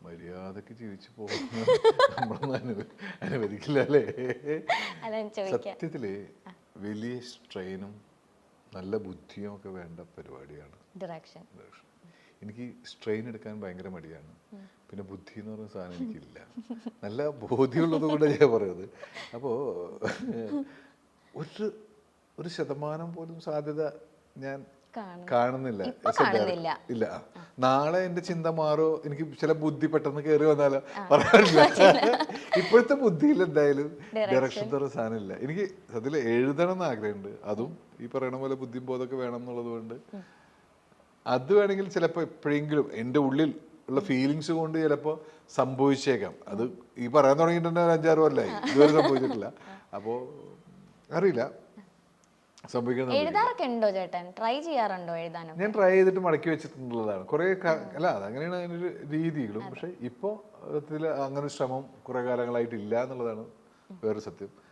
മര്യാദക്ക് ജീവിച്ചു പോകുന്ന നമ്മളൊന്നും അനുവദിക്കില്ല അല്ലേ? സത്യത്തില് വലിയ സ്ട്രെയിനും നല്ല ബുദ്ധിയും ഒക്കെ വേണ്ട പരിപാടിയാണ് ഡയറക്ഷൻ. എനിക്ക് സ്ട്രെയിൻ എടുക്കാൻ ഭയങ്കര മടിയാണ്. പിന്നെ ബുദ്ധി എന്ന് പറയുന്ന സാധനം എനിക്കില്ല. നല്ല ബോധ്യമുള്ളത് കൊണ്ട് ഞാൻ പറയുന്നത്. അപ്പോൾ ഒരു ശതമാനം പോലും സാധ്യത ഞാൻ കാണുന്നില്ല. ഇല്ല. നാളെ എന്റെ ചിന്ത മാറോ, എനിക്ക് ചില ബുദ്ധി പെട്ടെന്ന് കയറി വന്നാലോ പറയാറില്ല. ഇപ്പോഴത്തെ ബുദ്ധിയിൽ എന്തായാലും ഡയറക്ഷൻ തറ സാധനമില്ല. എനിക്ക് അതിൽ എഴുതണം എന്ന് ആഗ്രഹമുണ്ട്. അതും ഈ പറയണ പോലെ ബുദ്ധിയും ബോധമൊക്കെ വേണം എന്നുള്ളത് കൊണ്ട് അത് വേണമെങ്കിൽ ചിലപ്പോൾ എപ്പോഴെങ്കിലും എൻ്റെ ഉള്ളിൽ ഉള്ള ഫീലിങ്സ് കൊണ്ട് ചിലപ്പോൾ സംഭവിച്ചേക്കാം. അത് ഈ പറയാൻ തുടങ്ങിയിട്ട് തന്നെ 5-6 കൊല്ലമായി, ഇതുവരെ സംഭവിച്ചിട്ടില്ല. അപ്പോൾ അറിയില്ല എഴുതാറൊക്കെ ഉണ്ടോ ചേട്ടൻ? ട്രൈ ചെയ്യാറുണ്ടോ എഴുതാനോ? ഞാൻ ട്രൈ ചെയ്തിട്ട് മടക്കി വെച്ചിട്ടുള്ളതാണ് കുറെ. അല്ല, അതങ്ങനെയാണ് അതിനൊരു രീതികളും. പക്ഷെ ഇപ്പോൾ അങ്ങനെ ശ്രമം കുറെ കാലങ്ങളായിട്ടില്ല എന്നുള്ളതാണ് വേറൊരു സത്യം.